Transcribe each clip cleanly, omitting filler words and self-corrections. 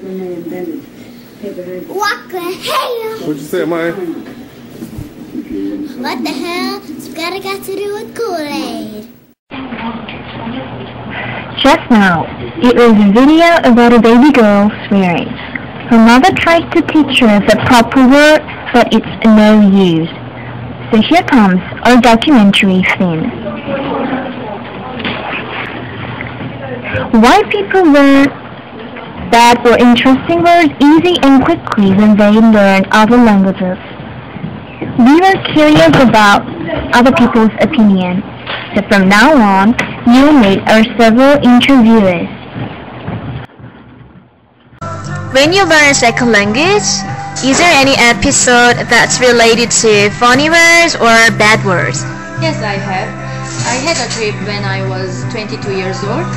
What the hell? What'd you say, Maya? What the hell? Spaghetti got to do with Kool-Aid. Just now, it was a video about a baby girl swearing. Her mother tries to teach her the proper word, but it's no use. So here comes our documentary film. Why people learn bad or interesting words easy and quickly when they learn other languages. We were curious about other people's opinion, so from now on, you'll meet our several interviewers. When you learn a second language, is there any episode that's related to funny words or bad words? Yes, I have. I had a trip when I was 22 years old.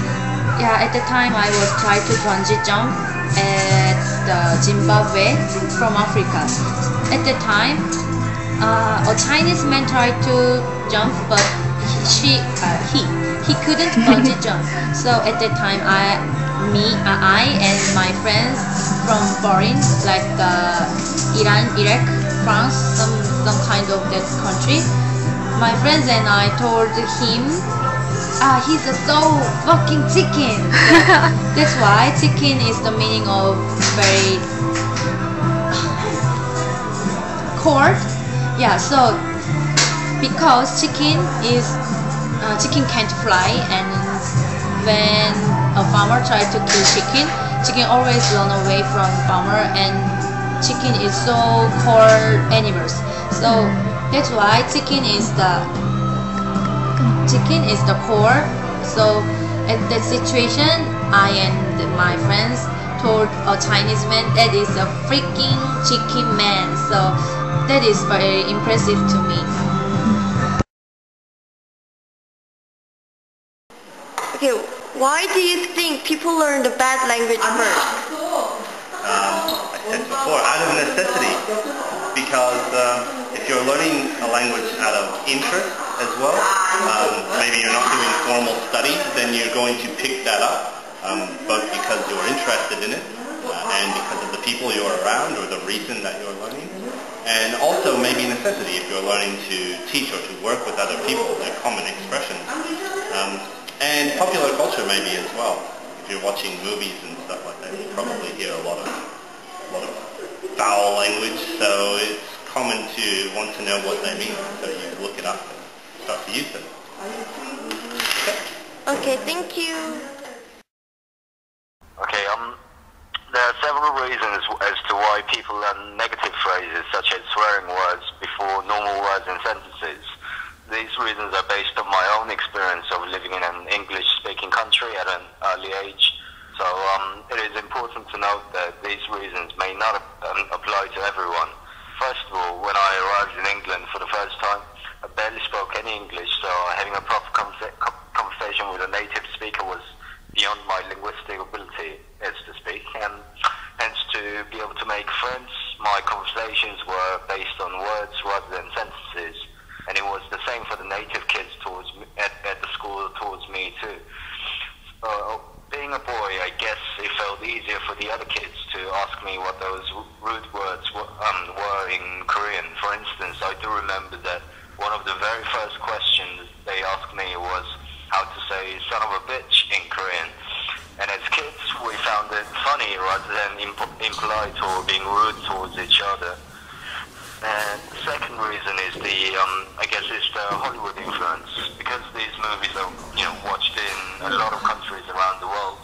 Yeah, at the time I was trying to bungee jump at the Zimbabwe from Africa. At the time, a Chinese man tried to jump, but he couldn't bungee jump. So at that time, I and my friends from foreign, like Iran, Iraq, France, some kind of that country. My friends and I told him, he's a so fucking chicken. So that's why chicken is the meaning of very cold. Yeah, so because chicken can't fly, and when a farmer tries to kill chicken always run away from farmer, and chicken is so cold animals. So that's why chicken is the core. So at that situation, I and my friends told a Chinese man that is a freaking chicken man. So that is very impressive to me. Okay, why do you think people learn the bad language first? I said before, out of necessity, because if you're learning a language out of interest as well, maybe you're not doing formal study, then you're going to pick that up, both because you're interested in it and because of the people you're around or the reason that you're learning, and also maybe necessity if you're learning to teach or to work with other people, their common expressions, and popular culture maybe as well. If you're watching movies and stuff like that, you probably hear a lot of foul language, so it's common to want to know what they mean, so you look it up and start to use them. Okay, thank you. Okay, there are several reasons as to why people learn negative phrases such as swearing words before normal words and sentences. These reasons are based on my own experience of living in an English-speaking country at an early age. So it is important to note that these reasons may not apply to everyone. First of all, when I arrived in England for the first time, I barely spoke any English, so having a proper conversation with a native speaker was beyond my linguistic ability, as to speak, and hence to be able to make friends, my conversations were based on words rather than sentences, and it was the same for the native kids towards me, at the school towards me too. Being a boy, I guess it felt easier for the other kids to ask me what those rude words were in Korean. For instance, I do remember that one of the very first questions they asked me was how to say son of a bitch in Korean. And as kids, we found it funny rather than impolite or being rude towards each other. And the second reason is I guess it's the Hollywood influence. Because these movies are, watched in a lot of countries around the world,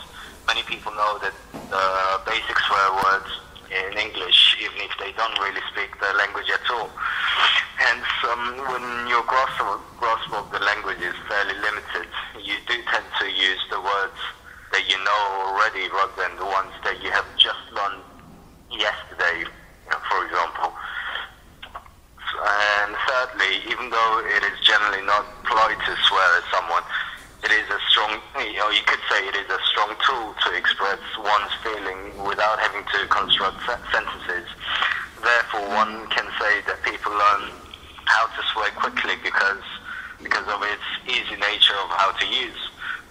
many people know that the basic swear words in English, even if they don't really speak the language at all. Hence, when your grasp of the language is fairly limited, you do tend to use the words that you know already rather than the ones that you have just learned yesterday, for example. And thirdly, even though it is generally not polite to swear at someone, it is a strong, you could say it is a strong tool to express one's feeling without having to construct sentences. Therefore, one can say that people learn how to swear quickly because of its easy nature of how to use.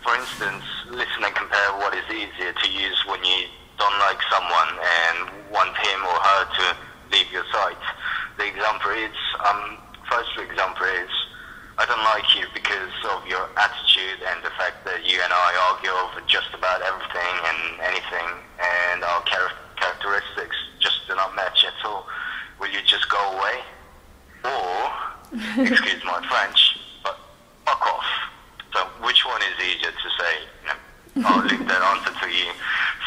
For instance, listen and compare what is easier to use when you don't don't like someone and want him or her to leave your side. The example is, first example is, I don't like you because of your attitude and the fact that you and I argue over just about everything and anything, and our characteristics just do not match at all. Will you just go away? Or, excuse my French, but fuck off. So which one is easier to say? I'll leave that answer to you.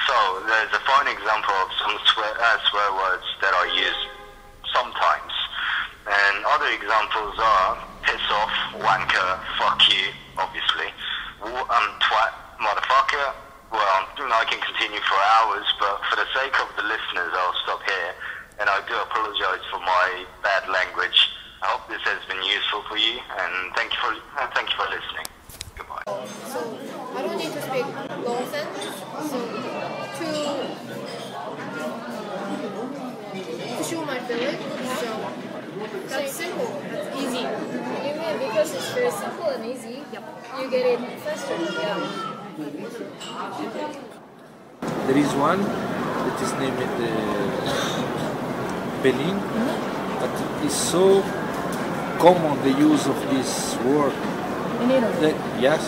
So there's a fine example of some swear words that are used sometimes. And other examples are piss off, wanker, fuck you, obviously. Twat, motherfucker. Well, I can continue for hours, but for the sake of the listeners, I'll stop here. And I do apologize for my bad language. I hope this has been useful for you, and thank you for listening. Goodbye. So I don't need to speak long sentences. So to show my feeling, so that's simple, that's easy. You mean because it's very simple and easy, you get it faster. Yeah. There is one that is named Belin, but it's so common the use of this word. In Italy? That, yes,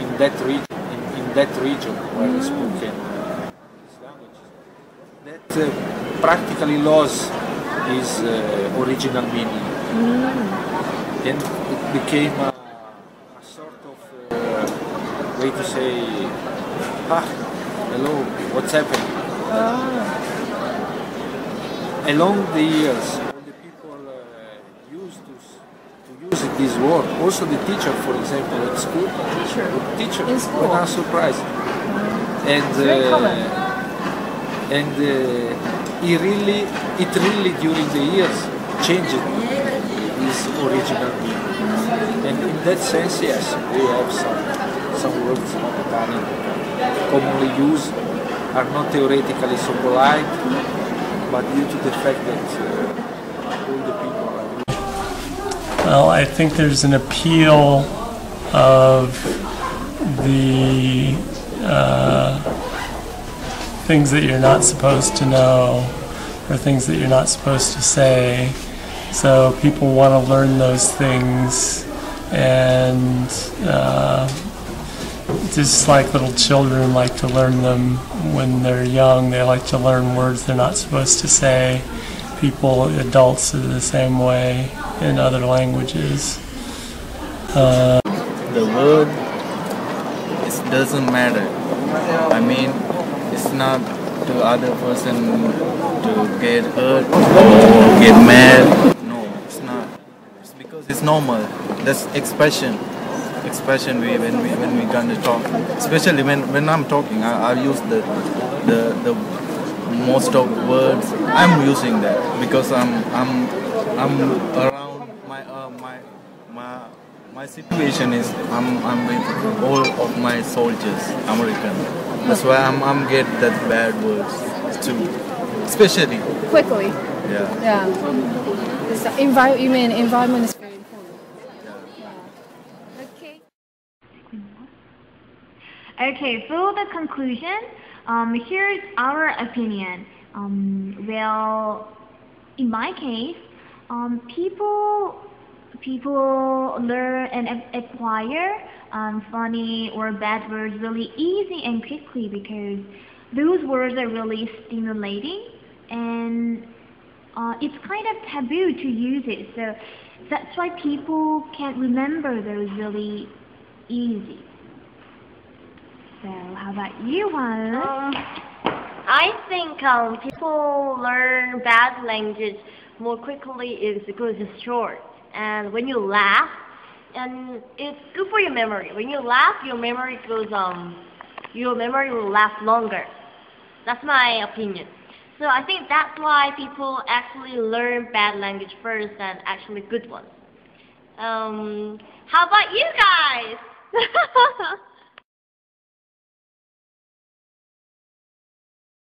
in that region where it's spoken this language. That practically lost his original meaning. And it became a sort of way to say, hello, what's happening? Along the years, all the people used to use this word. Also the teacher, for example, at school. The teacher in school. were not surprised. And very common. And it really during the years changed his original meaning. And in that sense, yes, we have some words in Italian commonly used, are not theoretically so polite, but due to the fact that all the people are. Well, I think there's an appeal of the things that you're not supposed to know, or things that you're not supposed to say. So people want to learn those things, and just like little children like to learn them when they're young, they like to learn words they're not supposed to say. Adults are the same way in other languages. The word, it doesn't matter. I mean, it's not to other person to get hurt or get mad. No, it's not. It's because it's normal. That's expression when we gonna talk. Especially when I'm talking, I use the most of words. I'm using that because I'm around my situation is I'm with all of my soldiers, American. That's why I'm get that bad words too, especially Quickly. yeah. Yeah. You mean environment is very important. Yeah. Okay. Okay, for the conclusion, here's our opinion. Well, in my case, people learn and acquire funny or bad words really easy and quickly because those words are really stimulating, and it's kind of taboo to use it. So that's why people can't remember those really easy. So how about you, Juan? I think people learn bad language more quickly is because it's short. And when you laugh, and it's good for your memory. When you laugh, your memory will last longer. That's my opinion. So I think that's why people actually learn bad language first and actually good ones. How about you guys?